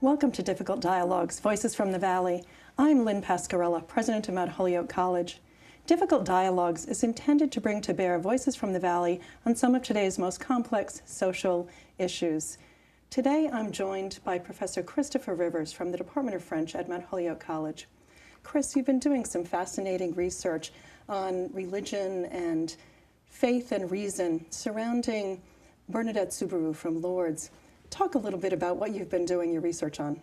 Welcome to Difficult Dialogues, Voices from the Valley. I'm Lynn Pasquerella, president of Mount Holyoke College. Difficult Dialogues is intended to bring to bear voices from the Valley on some of today's most complex social issues. Today I'm joined by Professor Christopher Rivers from the Department of French at Mount Holyoke College. Chris, you've been doing some fascinating research on religion and faith and reason surrounding Bernadette Subaru from Lourdes. Talk a little bit about what you've been doing your research on.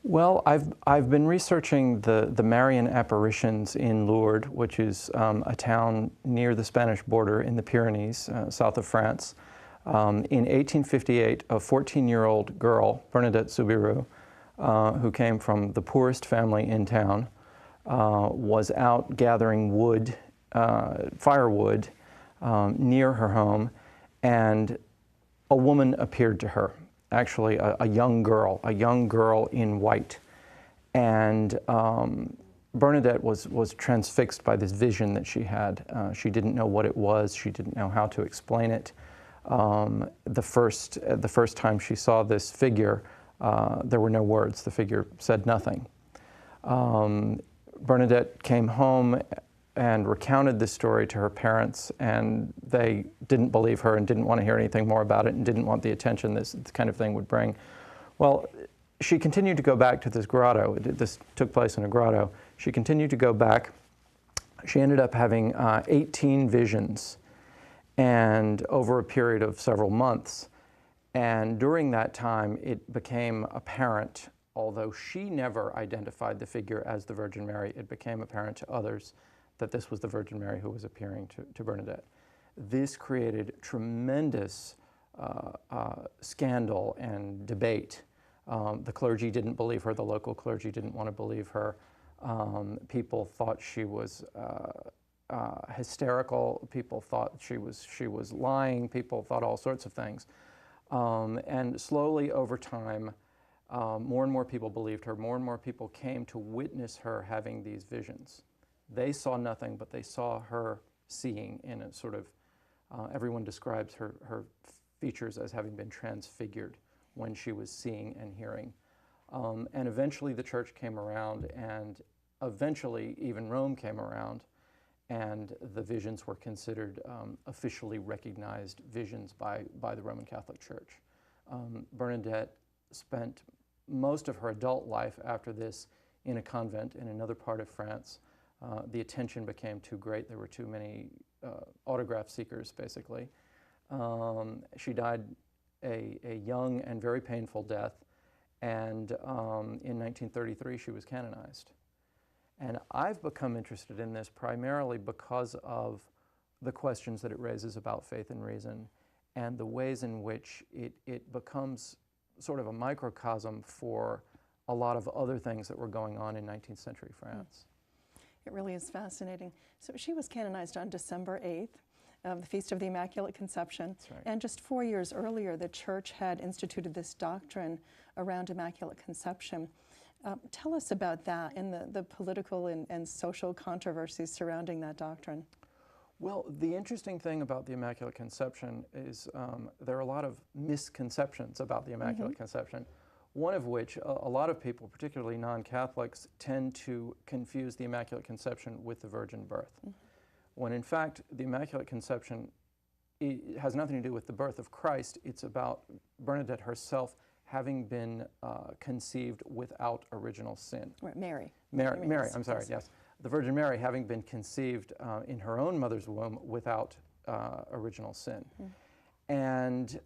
Well, I've been researching the Marian Apparitions in Lourdes, which is a town near the Spanish border in the Pyrenees, south of France. In 1858, a 14-year-old girl, Bernadette Subaru, who came from the poorest family in town, was out gathering wood, firewood, near her home, and a woman appeared to her, actually a young girl in white. And Bernadette was transfixed by this vision that she had. She didn't know what it was. She didn't know how to explain it. The first time she saw this figure, there were no words. The figure said nothing. Bernadette came home and recounted this story to her parents, and they didn't believe her and didn't want to hear anything more about it and didn't want the attention this kind of thing would bring. Well, she continued to go back to this grotto. This took place in a grotto. She continued to go back. She ended up having 18 visions, and over a period of several months. And during that time, it became apparent, although she never identified the figure as the Virgin Mary, it became apparent to others that this was the Virgin Mary who was appearing to Bernadette. This created tremendous scandal and debate. The clergy didn't believe her. The local clergy didn't want to believe her. People thought she was hysterical. People thought she was lying. People thought all sorts of things. And slowly over time, more and more people believed her. More and more people came to witness her having these visions. They saw nothing, but they saw her seeing in a sort of, everyone describes her features as having been transfigured when she was seeing and hearing. And eventually the church came around, and eventually even Rome came around, and the visions were considered officially recognized visions by the Roman Catholic Church. Bernadette spent most of her adult life after this in a convent in another part of France. The attention became too great. There were too many autograph seekers, basically. She died a young and very painful death, and in 1933 she was canonized. And I've become interested in this primarily because of the questions that it raises about faith and reason, and the ways in which it becomes sort of a microcosm for a lot of other things that were going on in 19th century France. It really is fascinating. So she was canonized on December 8th, the Feast of the Immaculate Conception. That's right. And just 4 years earlier, the Church had instituted this doctrine around Immaculate Conception. Tell us about that and the political and social controversies surrounding that doctrine. Well, the interesting thing about the Immaculate Conception is there are a lot of misconceptions about the Immaculate Conception. One of which a lot of people, particularly non-Catholics, tend to confuse the Immaculate Conception with the virgin birth, when in fact the Immaculate Conception has nothing to do with the birth of Christ. It's about Bernadette herself having been conceived without original sin. Right, Mary, I'm sorry, yes. The Virgin Mary having been conceived in her own mother's womb without original sin. And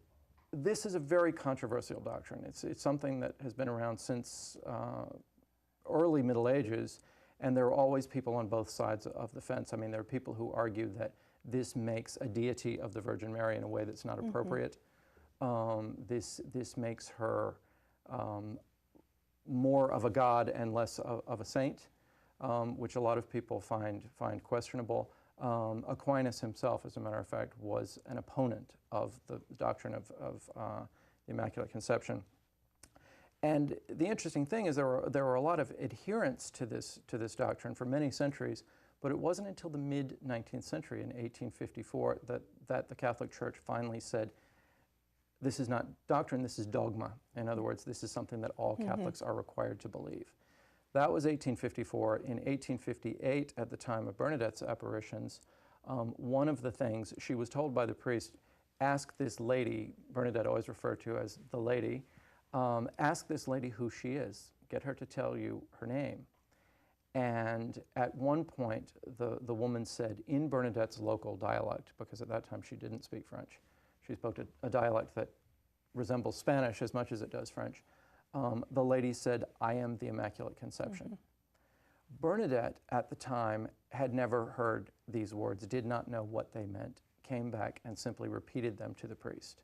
this is a very controversial doctrine. It's something that has been around since early Middle Ages, and there are always people on both sides of the fence. I mean, there are people who argue that this makes a deity of the Virgin Mary in a way that's not appropriate. This makes her more of a god and less of a saint, which a lot of people find questionable. Aquinas himself, as a matter of fact, was an opponent of the doctrine of the Immaculate Conception. And the interesting thing is there were a lot of adherents to this doctrine for many centuries, but it wasn't until the mid-19th century, in 1854, that the Catholic Church finally said, this is not doctrine, this is dogma. In other words, this is something that all Catholics are required to believe. That was 1854. In 1858, at the time of Bernadette's apparitions, one of the things she was told by the priest, ask this lady, Bernadette always referred to as the lady, ask this lady who she is, get her to tell you her name. And at one point, the woman said, in Bernadette's local dialect, because at that time she didn't speak French, she spoke a dialect that resembles Spanish as much as it does French. The lady said, I am the Immaculate Conception. Bernadette, at the time, had never heard these words, did not know what they meant, came back and simply repeated them to the priest.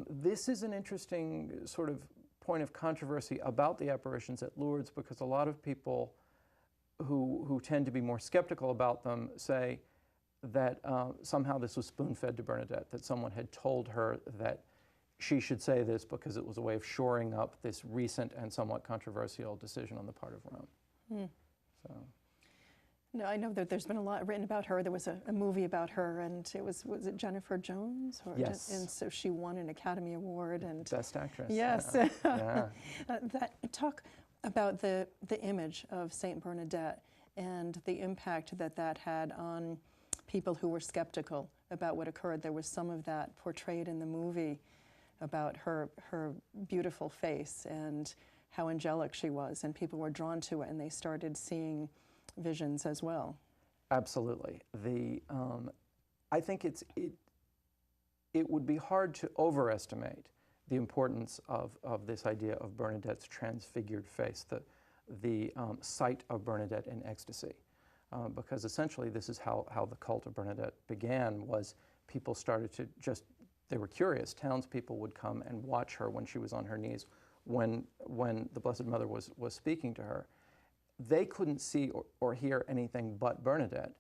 This is an interesting sort of point of controversy about the apparitions at Lourdes, because a lot of people who tend to be more skeptical about them say that somehow this was spoon-fed to Bernadette, that someone had told her that she should say this because it was a way of shoring up this recent and somewhat controversial decision on the part of Rome. So. No, I know that there's been a lot written about her. There was a movie about her, and it was it Jennifer Jones? Or yes. And so she won an Academy Award. And Best Actress. Yes. Yeah. Talk about the image of Saint Bernadette and the impact that had on people who were skeptical about what occurred. There was some of that portrayed in the movie about her beautiful face and how angelic she was, and people were drawn to it, and they started seeing visions as well. Absolutely. I think it would be hard to overestimate the importance of this idea of Bernadette's transfigured face, the sight of Bernadette in ecstasy, because essentially this is how the cult of Bernadette began. Was people started to they were curious. Townspeople would come and watch her when she was on her knees, when the Blessed Mother was speaking to her. They couldn't see or hear anything but Bernadette,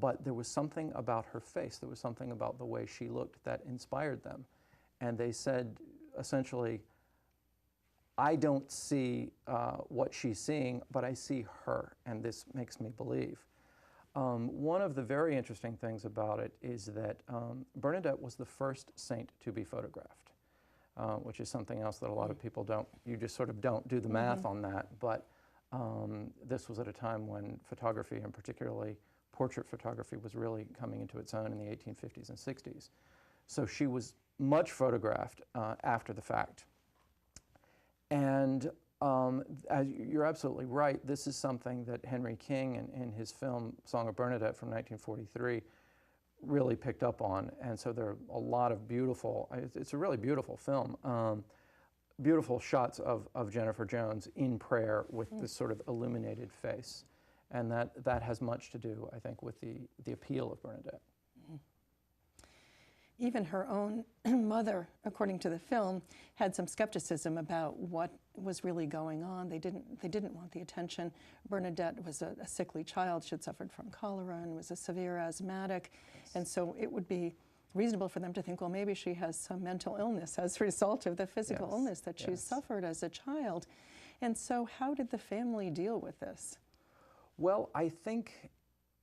but there was something about her face, there was something about the way she looked that inspired them. And they said, essentially, I don't see what she's seeing, but I see her, and this makes me believe. One of the very interesting things about it is that Bernadette was the first saint to be photographed, which is something else that a lot of people you just sort of don't do the math on that, but this was at a time when photography, and particularly portrait photography, was really coming into its own in the 1850s and 60s. So she was much photographed after the fact. And as you're absolutely right, this is something that Henry King in his film Song of Bernadette from 1943 really picked up on. And so there are a lot of beautiful, it's a really beautiful film, beautiful shots of Jennifer Jones in prayer with this sort of illuminated face. And that has much to do, I think, with the appeal of Bernadette. Even her own mother, according to the film, had some skepticism about what was really going on. They didn't want the attention. Bernadette was a sickly child. She had suffered from cholera and was a severe asthmatic. Yes. And so it would be reasonable for them to think, well, maybe she has some mental illness as a result of the physical illness that she suffered as a child. And so how did the family deal with this? Well, I think,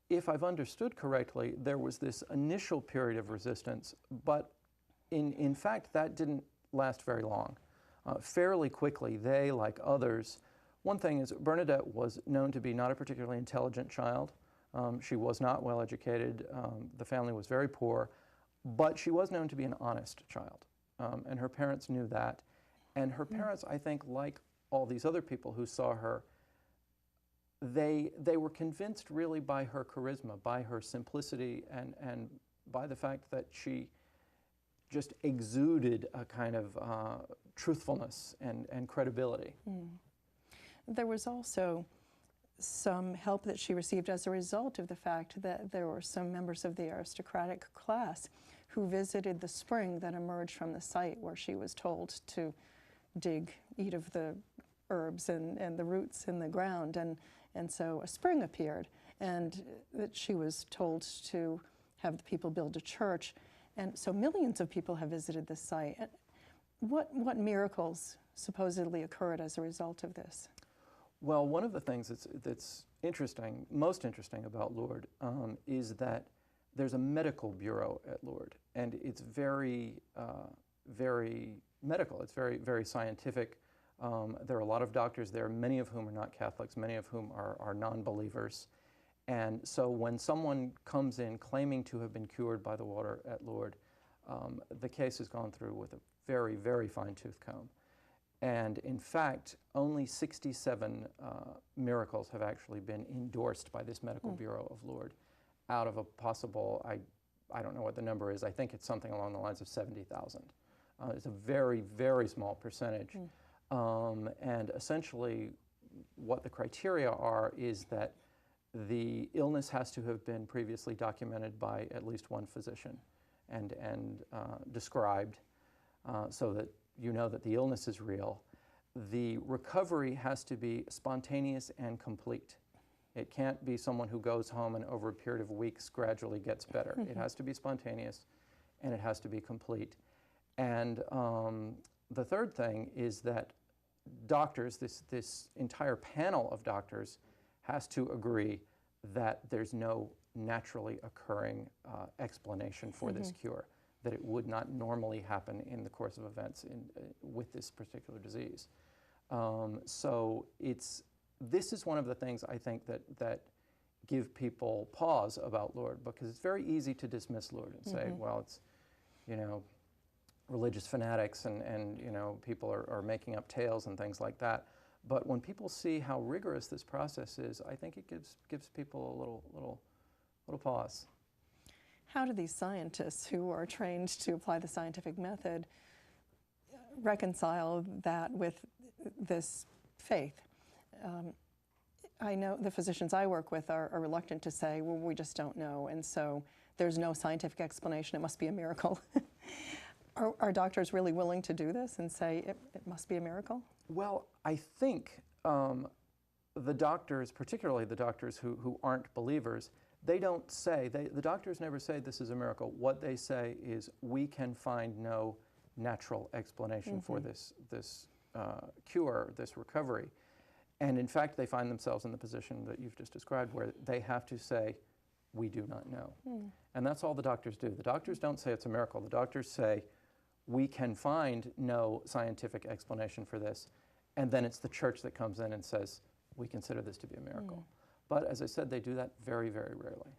if I've understood correctly, there was this initial period of resistance, but in fact, that didn't last very long. Fairly quickly, they, like others, one thing is Bernadette was known to be not a particularly intelligent child. She was not well educated. The family was very poor, but she was known to be an honest child, and her parents knew that. And her parents, I think, like all these other people who saw her, they were convinced really by her charisma, by her simplicity, and by the fact that she just exuded a kind of truthfulness and credibility. There was also some help that she received as a result of the fact that there were some members of the aristocratic class who visited the spring that emerged from the site where she was told to eat of the herbs and the roots in the ground. And so a spring appeared, and that she was told to have the people build a church. And so millions of people have visited this site. And what miracles supposedly occurred as a result of this? Well, one of the things that's interesting, most interesting about Lourdes, is that there's a medical bureau at Lourdes, and it's very very medical. It's very, very scientific. There are a lot of doctors there, many of whom are not Catholics, many of whom are non-believers. And so when someone comes in claiming to have been cured by the water at Lourdes, the case has gone through with a very, very fine-tooth comb. And in fact, only 67 miracles have actually been endorsed by this Medical Bureau of Lourdes out of a possible, I don't know what the number is, I think it's something along the lines of 70,000. It's a very, very small percentage. And essentially what the criteria are is that the illness has to have been previously documented by at least one physician and described so that you know that the illness is real. The recovery has to be spontaneous and complete. It can't be someone who goes home and over a period of weeks gradually gets better. It has to be spontaneous and it has to be complete. And the third thing is that doctors, this entire panel of doctors, has to agree that there's no naturally occurring explanation for this cure, that it would not normally happen in the course of events with this particular disease. So this is one of the things I think that give people pause about Lourdes, because it's very easy to dismiss Lourdes and say, well, it's, you know, religious fanatics and you know, people are making up tales and things like that. But when people see how rigorous this process is, I think it gives people a little pause. How do these scientists who are trained to apply the scientific method reconcile that with this faith? I know the physicians I work with are reluctant to say, well, we just don't know, and so there's no scientific explanation, it must be a miracle. Are doctors really willing to do this and say it must be a miracle? Well, I think the doctors, particularly the doctors who aren't believers, they don't say, the doctors never say this is a miracle. What they say is, we can find no natural explanation for this cure, this recovery. And in fact, they find themselves in the position that you've just described, where they have to say, we do not know. And that's all the doctors do. The doctors don't say it's a miracle. The doctors say, we can find no scientific explanation for this. And then it's the church that comes in and says, we consider this to be a miracle. But as I said, they do that very, very rarely.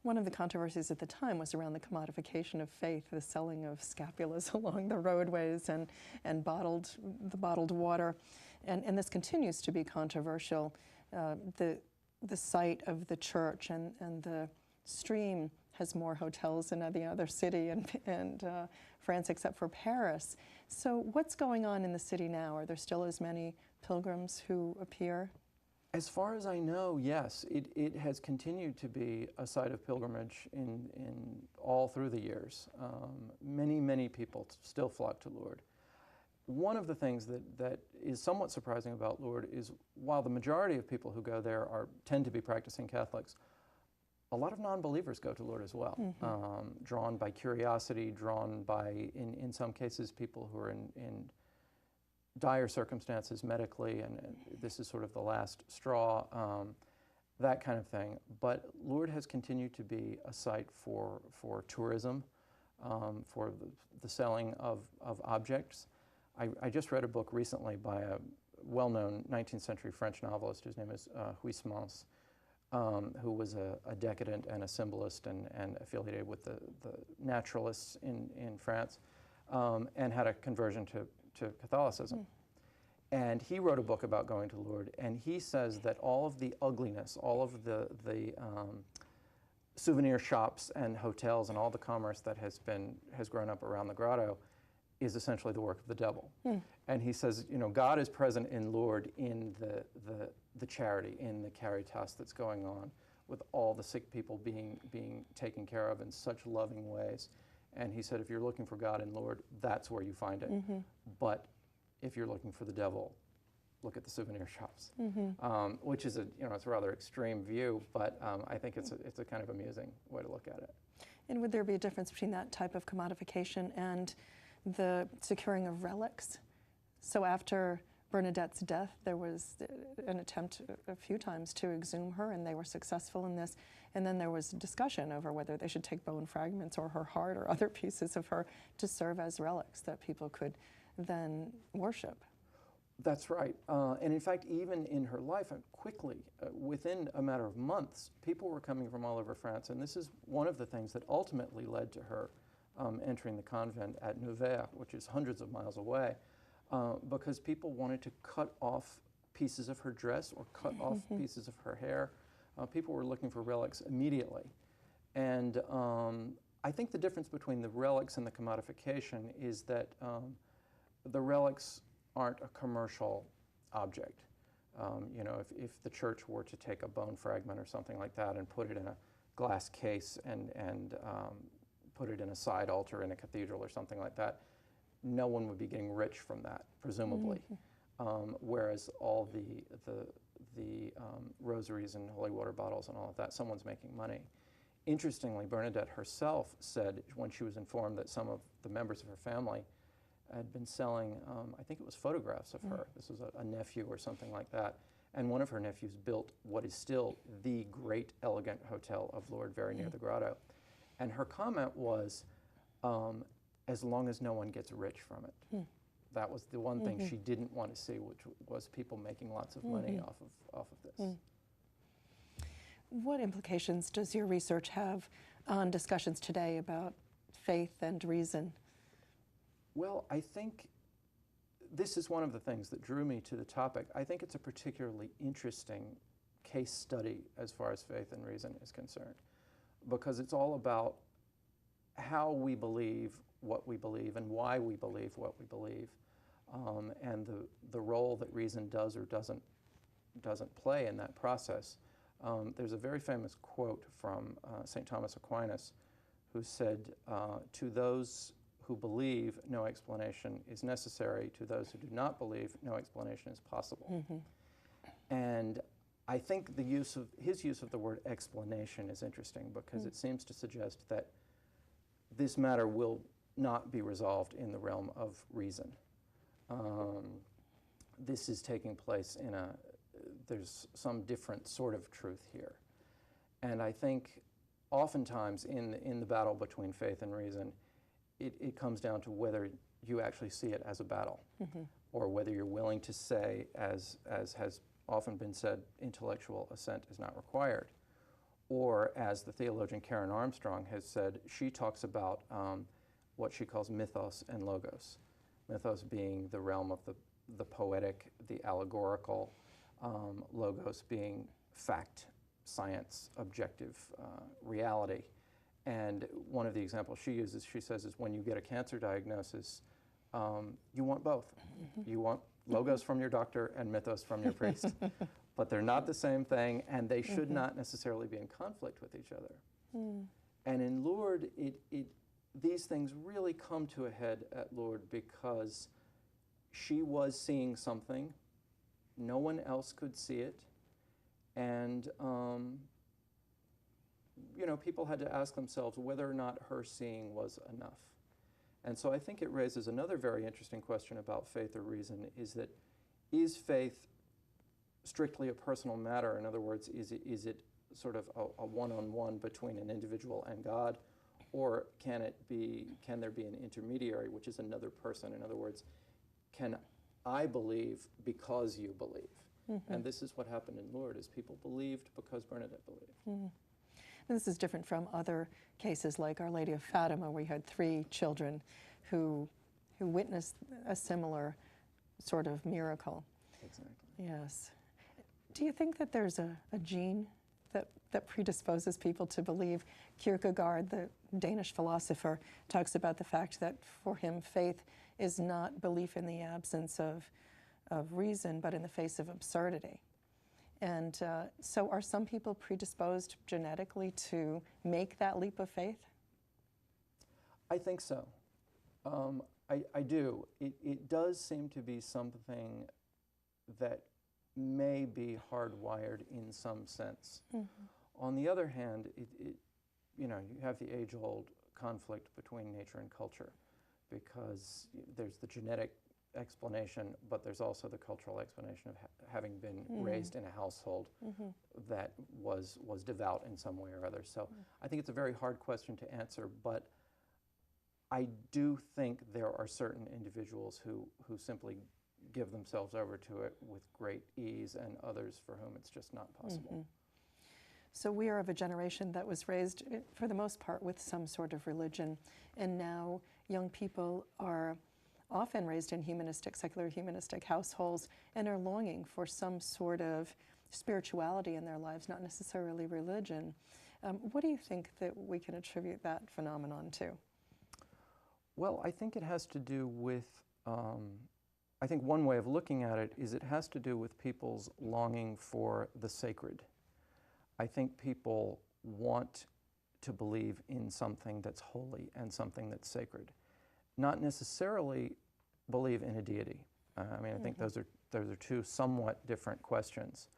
One of the controversies at the time was around the commodification of faith, the selling of scapulas along the roadways and the bottled water. And this continues to be controversial. The site of the church and the stream has more hotels than any other city in France except for Paris. So what's going on in the city now? Are there still as many pilgrims who appear? As far as I know, yes. It has continued to be a site of pilgrimage in all through the years. Many, many people still flock to Lourdes. One of the things that is somewhat surprising about Lourdes is, while the majority of people who go there tend to be practicing Catholics, a lot of non-believers go to Lourdes as well, drawn by curiosity, drawn by, in some cases, people who are in dire circumstances medically, and this is sort of the last straw, that kind of thing. But Lourdes has continued to be a site for tourism, for the selling of objects. I just read a book recently by a well-known 19th century French novelist whose name is Huysmans, who was a decadent and a symbolist and affiliated with the naturalists in France, and had a conversion to Catholicism. And he wrote a book about going to Lourdes, and he says that all of the ugliness, all of the souvenir shops and hotels and all the commerce that has grown up around the grotto is essentially the work of the devil. And he says, you know, God is present in Lourdes in the charity, in the caritas that's going on, with all the sick people being taken care of in such loving ways. And he said, if you're looking for God in Lourdes, that's where you find it. But if you're looking for the devil, look at the souvenir shops, which is it's a rather extreme view, but I think it's a kind of amusing way to look at it. And would there be a difference between that type of commodification and the securing of relics? So after Bernadette's death, there was an attempt a few times to exhume her, and they were successful in this. And then there was discussion over whether they should take bone fragments or her heart or other pieces of her to serve as relics that people could then worship. That's right. And in fact, even in her life, quickly, within a matter of months, people were coming from all over France. And this is one of the things that ultimately led to her entering the convent at Nevers, which is hundreds of miles away, because people wanted to cut off pieces of her dress or cut off pieces of her hair. People were looking for relics immediately. And I think the difference between the relics and the commodification is that the relics aren't a commercial object. You know, if the church were to take a bone fragment or something like that and put it in a glass case and put it in a side altar in a cathedral or something like that, no one would be getting rich from that, presumably. Whereas all the rosaries and holy water bottles and all of that, someone's making money. Interestingly, Bernadette herself said when she was informed that some of the members of her family had been selling, I think it was photographs of her. This was a nephew or something like that. And one of her nephews built what is still the great elegant hotel of Lourdes, very near the grotto. And her comment was, as long as no one gets rich from it. That was the one thing she didn't want to see, which was people making lots of money off of this. What implications does your research have on discussions today about faith and reason? Well, I think this is one of the things that drew me to the topic. I think it's a particularly interesting case study as far as faith and reason is concerned, because it's all about how we believe what we believe and why we believe what we believe, and the role that reason does or doesn't play in that process. There's a very famous quote from St. Thomas Aquinas, who said, to those who believe, no explanation is necessary. To those who do not believe, no explanation is possible. And I think his use of the word explanation is interesting, because it seems to suggest that this matter will not be resolved in the realm of reason. This is taking place in there's some different sort of truth here. And I think oftentimes in the battle between faith and reason, it comes down to whether you actually see it as a battle, or whether you're willing to say, as has often been said, intellectual assent is not required. Or as the theologian Karen Armstrong has said, she talks about what she calls mythos and logos. Mythos being the realm of the poetic, the allegorical, logos being fact, science, objective reality. And one of the examples she uses, she says, is when you get a cancer diagnosis, you want both. You want logos from your doctor and mythos from your priest. But they're not the same thing, and they should not necessarily be in conflict with each other. And in Lourdes, these things really come to a head at Lourdes because she was seeing something. No one else could see it. And you know, people had to ask themselves whether or not her seeing was enough. And so I think it raises another very interesting question about faith or reason, is faith strictly a personal matter? In other words, is it sort of a one-on-one between an individual and God, or can there be an intermediary, which is another person? In other words, can I believe because you believe? And this is what happened in Lourdes, is people believed because Bernadette believed. And this is different from other cases like Our Lady of Fatima, where you had 3 children who witnessed a similar sort of miracle. Exactly. Yes. Do you think that there's a gene that predisposes people to believe? Kierkegaard, the Danish philosopher, talks about the fact that for him faith is not belief in the absence of reason, but in the face of absurdity. And so are some people predisposed genetically to make that leap of faith? I think so. I do. It does seem to be something that may be hardwired in some sense. On the other hand, you know, you have the age-old conflict between nature and culture, because there's the genetic explanation, but there's also the cultural explanation of having been raised in a household that was devout in some way or other. So I think it's a very hard question to answer, but I do think there are certain individuals who simply give themselves over to it with great ease, and others for whom it's just not possible. So we are of a generation that was raised, for the most part, with some sort of religion, and now young people are often raised in humanistic, secular humanistic households, and are longing for some sort of spirituality in their lives, not necessarily religion. What do you think that we can attribute that phenomenon to? Well, I think it has to do with, I think one way of looking at it is it has to do with people's longing for the sacred. I think people want to believe in something that's holy and something that's sacred, not necessarily believe in a deity. I mean, I think those are two somewhat different questions.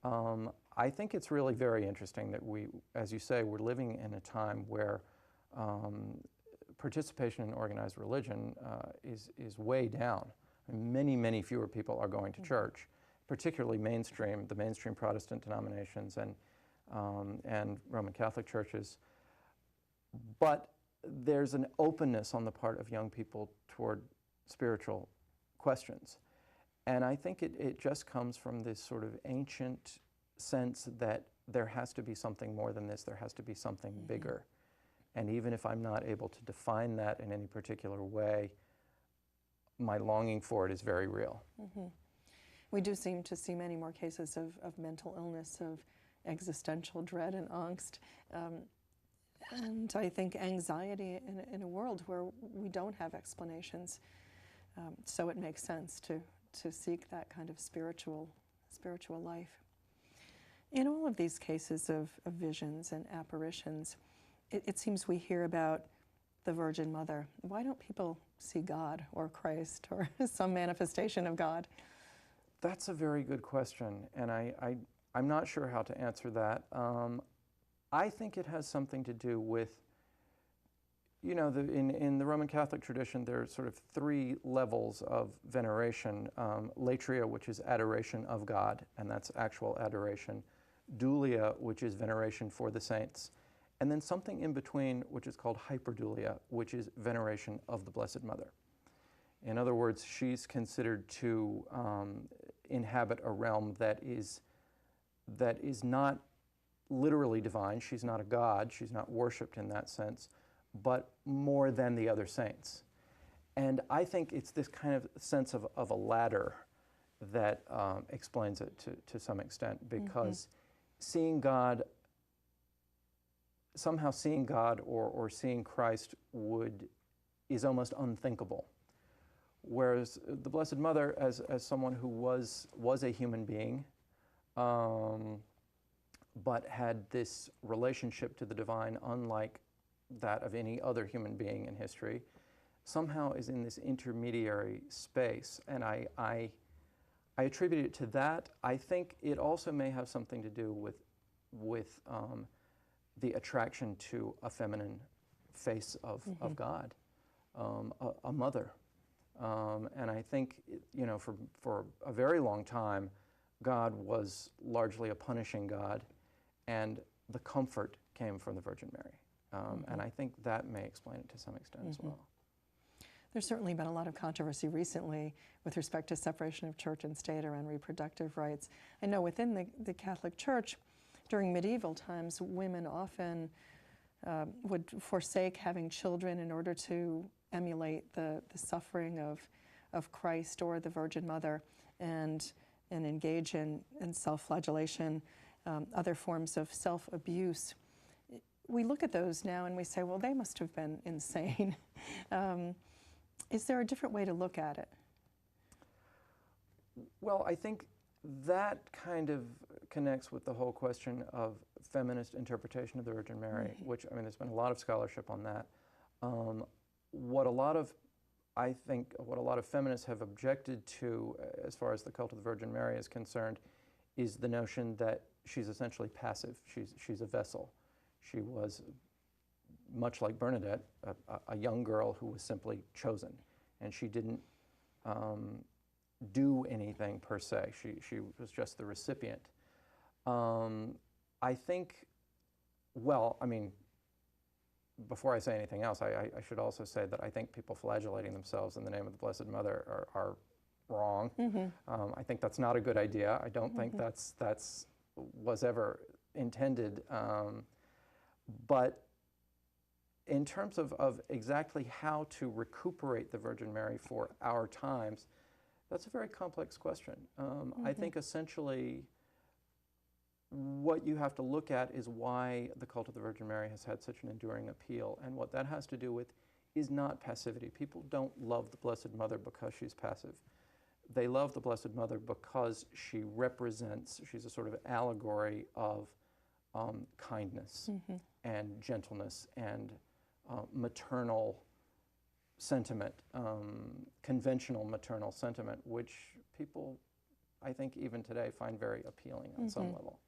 I think it's really very interesting that we, as you say, we're living in a time where participation in organized religion is way down. Many, many fewer people are going to church, particularly the mainstream Protestant denominations and Roman Catholic churches. But there's an openness on the part of young people toward spiritual questions. And I think it just comes from this sort of ancient sense that there has to be something more than this, there has to be something bigger. And even if I'm not able to define that in any particular way, my longing for it is very real. We do seem to see many more cases of mental illness, of existential dread and angst. And I think anxiety in a world where we don't have explanations. So it makes sense to seek that kind of spiritual life. In all of these cases of visions and apparitions, it seems we hear about the Virgin Mother. Why don't people see God or Christ or some manifestation of God? That's a very good question, and I'm not sure how to answer that. I think it has something to do with, you know, in the Roman Catholic tradition, there are sort of three levels of veneration. Latria, which is adoration of God, and that's actual adoration. Dulia, which is veneration for the saints. And then something in between, which is called hyperdulia, which is veneration of the Blessed Mother. In other words, she's considered to inhabit a realm that is not literally divine. She's not a god. She's not worshipped in that sense, but more than the other saints. And I think it's this kind of sense of a ladder that explains it to some extent, because seeing God, somehow seeing God or seeing Christ is almost unthinkable. Whereas the Blessed Mother, as someone who was a human being, but had this relationship to the divine unlike that of any other human being in history, somehow is in this intermediary space. And I attribute it to that. I think it also may have something to do with the attraction to a feminine face of God, a mother. And I think, you know, for a very long time, God was largely a punishing God, and the comfort came from the Virgin Mary. And I think that may explain it to some extent as well. There's certainly been a lot of controversy recently with respect to separation of church and state around reproductive rights. I know within the Catholic Church, during medieval times, women often would forsake having children in order to emulate the suffering of Christ or the Virgin Mother, and engage in self-flagellation, other forms of self-abuse. We look at those now and we say, well, they must have been insane. Is there a different way to look at it? Well, I think that kind of connects with the whole question of feminist interpretation of the Virgin Mary, which, I mean, there's been a lot of scholarship on that. What a lot of feminists have objected to, as far as the cult of the Virgin Mary is concerned, is the notion that she's essentially passive. She's a vessel. She was, much like Bernadette, a young girl who was simply chosen, and she didn't do anything per se. She was just the recipient. I think, well, I mean, before I say anything else, I should also say that I think people flagellating themselves in the name of the Blessed Mother are wrong. I think that's not a good idea. I don't think that's was ever intended. But in terms of exactly how to recuperate the Virgin Mary for our times, that's a very complex question. I think essentially what you have to look at is why the cult of the Virgin Mary has had such an enduring appeal. And what that has to do with is not passivity. People don't love the Blessed Mother because she's passive. They love the Blessed Mother because she represents, she's a sort of allegory of kindness and gentleness and maternal sentiment, conventional maternal sentiment, which people, I think, even today find very appealing on some level.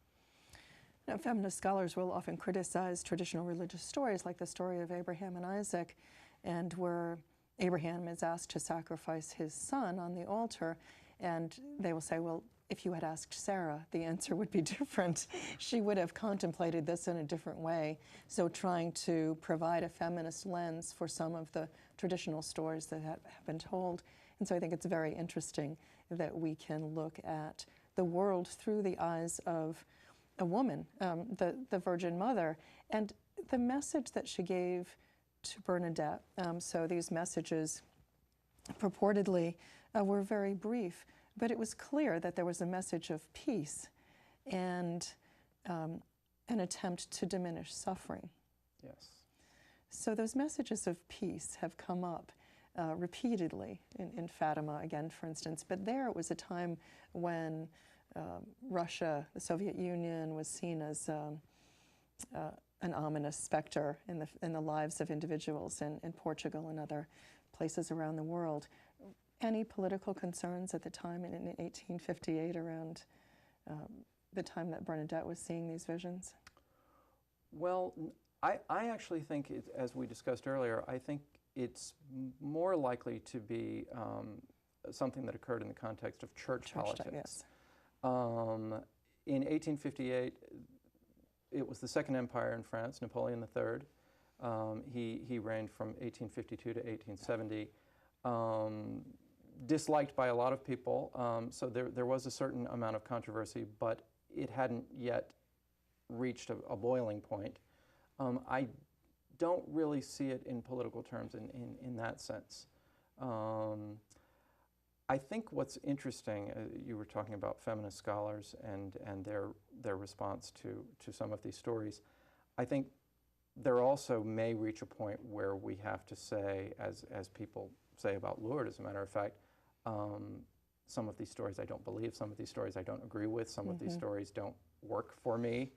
Now, feminist scholars will often criticize traditional religious stories like the story of Abraham and Isaac, and where Abraham is asked to sacrifice his son on the altar, and they will say, well, if you had asked Sarah, the answer would be different. She would have contemplated this in a different way. So trying to provide a feminist lens for some of the traditional stories that have been told. And so I think it's very interesting that we can look at the world through the eyes of a woman, the Virgin Mother, and the message that she gave to Bernadette. So these messages purportedly were very brief, but it was clear that there was a message of peace and an attempt to diminish suffering. Yes. So those messages of peace have come up repeatedly in Fatima, again, for instance. But there it was a time when Russia, the Soviet Union, was seen as an ominous specter in the lives of individuals in Portugal and other places around the world. Any political concerns at the time in 1858 around the time that Bernadette was seeing these visions? Well, I actually think, as we discussed earlier, I think it's more likely to be something that occurred in the context of church politics. Yes. In 1858, it was the Second Empire in France, Napoleon III. He reigned from 1852 to 1870. Disliked by a lot of people, so there was a certain amount of controversy, but it hadn't yet reached a boiling point. I don't really see it in political terms in that sense. I think what's interesting, you were talking about feminist scholars and their response to some of these stories. I think there also may reach a point where we have to say, as people say about Lourdes, as a matter of fact, some of these stories I don't believe, some of these stories I don't agree with, some of these stories don't work for me,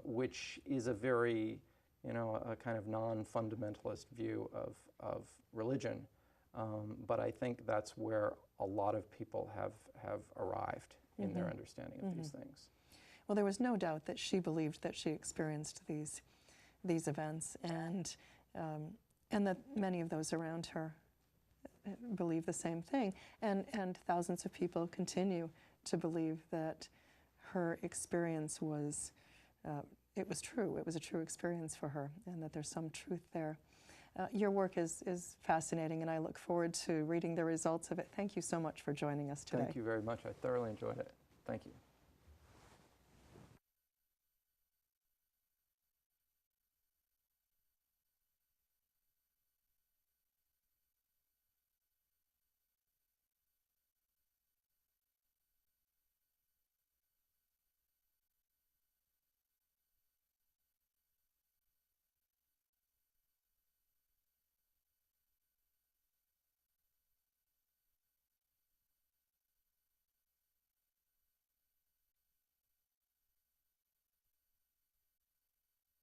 which is a very, a kind of non-fundamentalist view of religion. But I think that's where a lot of people have arrived in their understanding of these things. Well, there was no doubt that she believed that she experienced these events, and that many of those around her believe the same thing, and thousands of people continue to believe that her experience was it was true. It was a true experience for her, and that there's some truth there. Your work is fascinating, and I look forward to reading the results of it. Thank you so much for joining us today. Thank you very much. I thoroughly enjoyed it. Thank you.